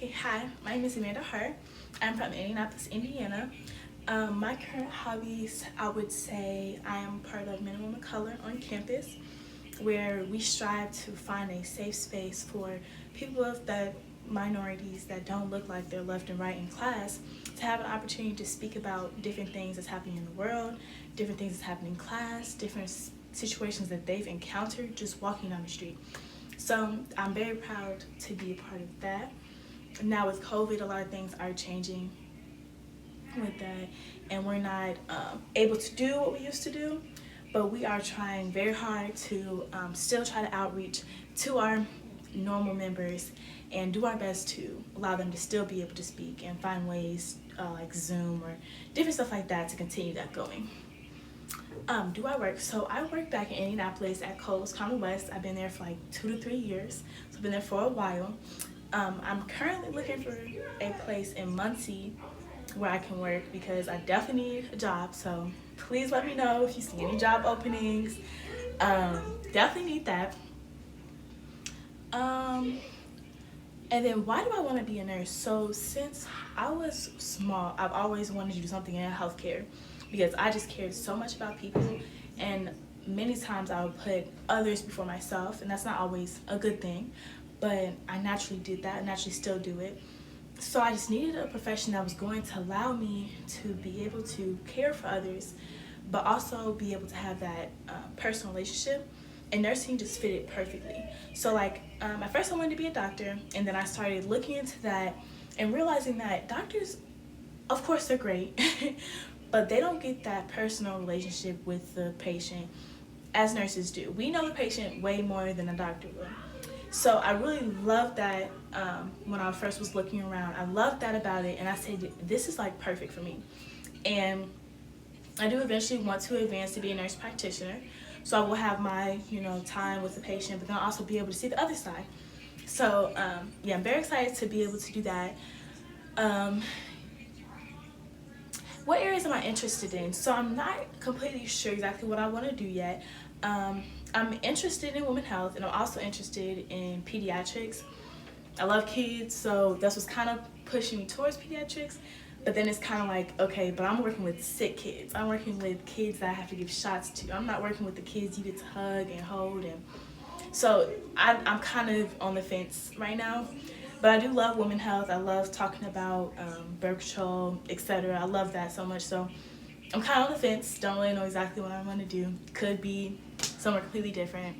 Okay, hi, my name is Amanda Hart. I'm from Indianapolis, Indiana. My current hobbies, I would say I am part of Men and Women of Color on campus, where we strive to find a safe space for people of the minorities that don't look like they're left and right in class to have an opportunity to speak about different things that's happening in the world, different things that's happening in class, different situations that they've encountered just walking down the street. So I'm very proud to be a part of that. Now with COVID, a lot of things are changing with that, and we're not able to do what we used to do, but we are trying very hard to still try to outreach to our normal members and do our best to allow them to still be able to speak and find ways like Zoom or different stuff like that to continue that going. Do I work? So I work back in Indianapolis at Kohl's Common West. I've been there for like 2 to 3 years, so I've been there for a while. I'm currently looking for a place in Muncie where I can work because I definitely need a job. So please let me know if you see any job openings. Definitely need that. And then why do I want to be a nurse? So since I was small, I've always wanted to do something in healthcare because I just cared so much about people, and many times I would put others before myself, and that's not always a good thing, but I naturally did that. I naturally still do it. So I just needed a profession that was going to allow me to be able to care for others, but also be able to have that personal relationship. And nursing just fitted perfectly. So like at first I wanted to be a doctor, and then I started looking into that and realizing that doctors, of course they're great, but they don't get that personal relationship with the patient as nurses do. We know the patient way more than a doctor will. So I really loved that when I first was looking around. I loved that about it, and I said, this is like perfect for me. And I do eventually want to advance to be a nurse practitioner. So I will have my, time with the patient, but then I'll also be able to see the other side. So yeah, I'm very excited to be able to do that. What areas am I interested in? So I'm not completely sure exactly what I want to do yet. I'm interested in women's health, and I'm also interested in pediatrics. I love kids, so that's what's kind of pushing me towards pediatrics. But then it's kind of like, okay, but I'm working with sick kids. I'm working with kids that I have to give shots to. I'm not working with the kids you get to hug and hold. And so I'm kind of on the fence right now. But I do love women's health. I love talking about birth control, etc. I love that so much. So I'm kind of on the fence. Don't really know exactly what I'm going to do. Could be somewhere completely different.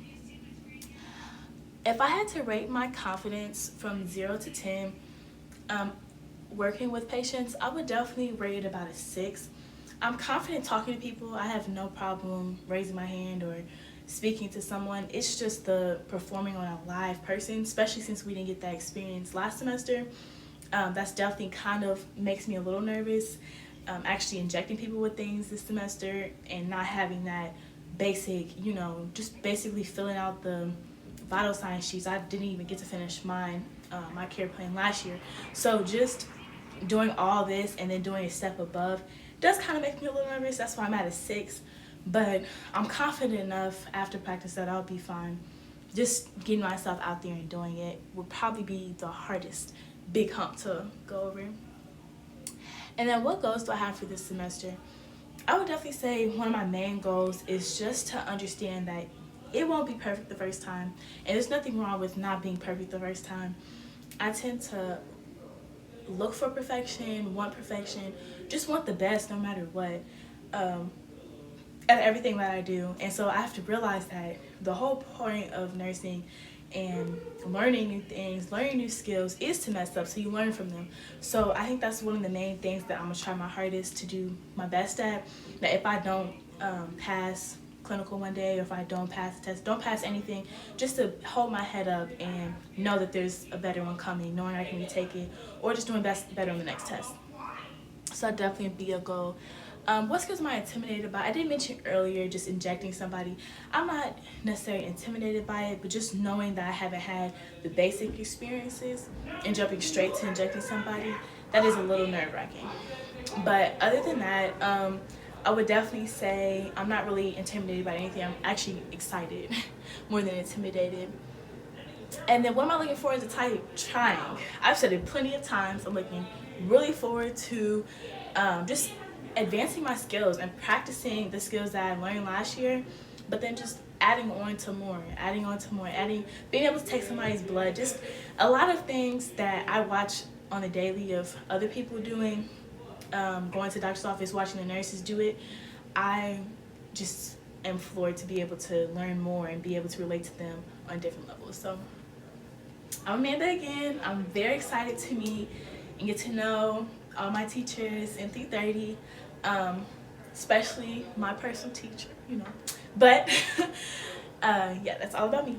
If I had to rate my confidence from 0 to 10, working with patients, I would definitely rate it about a 6. I'm confident talking to people. I have no problem raising my hand or speaking to someone. It's just the performing on a live person, especially since we didn't get that experience last semester. That's definitely kind of makes me a little nervous. Actually injecting people with things this semester and not having that basic, just basically filling out the vital sign sheets. I didn't even get to finish mine, my care plan last year. So just doing all this and then doing a step above does kind of make me a little nervous. That's why I'm at a 6. But I'm confident enough after practice that I'll be fine. Just getting myself out there and doing it would probably be the hardest big hump to go over. And then what goals do I have for this semester? I would definitely say one of my main goals is just to understand that it won't be perfect the first time. And there's nothing wrong with not being perfect the first time. I tend to look for perfection, just want the best no matter what, at everything that I do. And so I have to realize that the whole point of nursing and learning new things, learning new skills is to mess up, so you learn from them. So I think that's one of the main things that I'm gonna try my hardest to do my best at. That if I don't pass clinical one day, or if I don't pass the test, don't pass anything, just to hold my head up and know that there's a better one coming, knowing I can retake it, or just doing better on the next test. So that definitely be a goal. What skills am I intimidated by? I did mention earlier just injecting somebody. I'm not necessarily intimidated by it, but just knowing that I haven't had the basic experiences and jumping straight to injecting somebody, that is a little nerve-wracking. But other than that, I would definitely say I'm not really intimidated by anything. I'm actually excited more than intimidated. And then what am I looking forward to trying? I've said it plenty of times. I'm looking really forward to just advancing my skills and practicing the skills that I learned last year, but then just adding on to more, being able to take somebody's blood, just a lot of things that I watch on a daily of other people doing, going to the doctor's office, watching the nurses do it. I just am floored to be able to learn more and be able to relate to them on different levels. So I'm Amanda again. I'm very excited to meet and get to know all my teachers in 330, especially my personal teacher, you know. But yeah, that's all about me.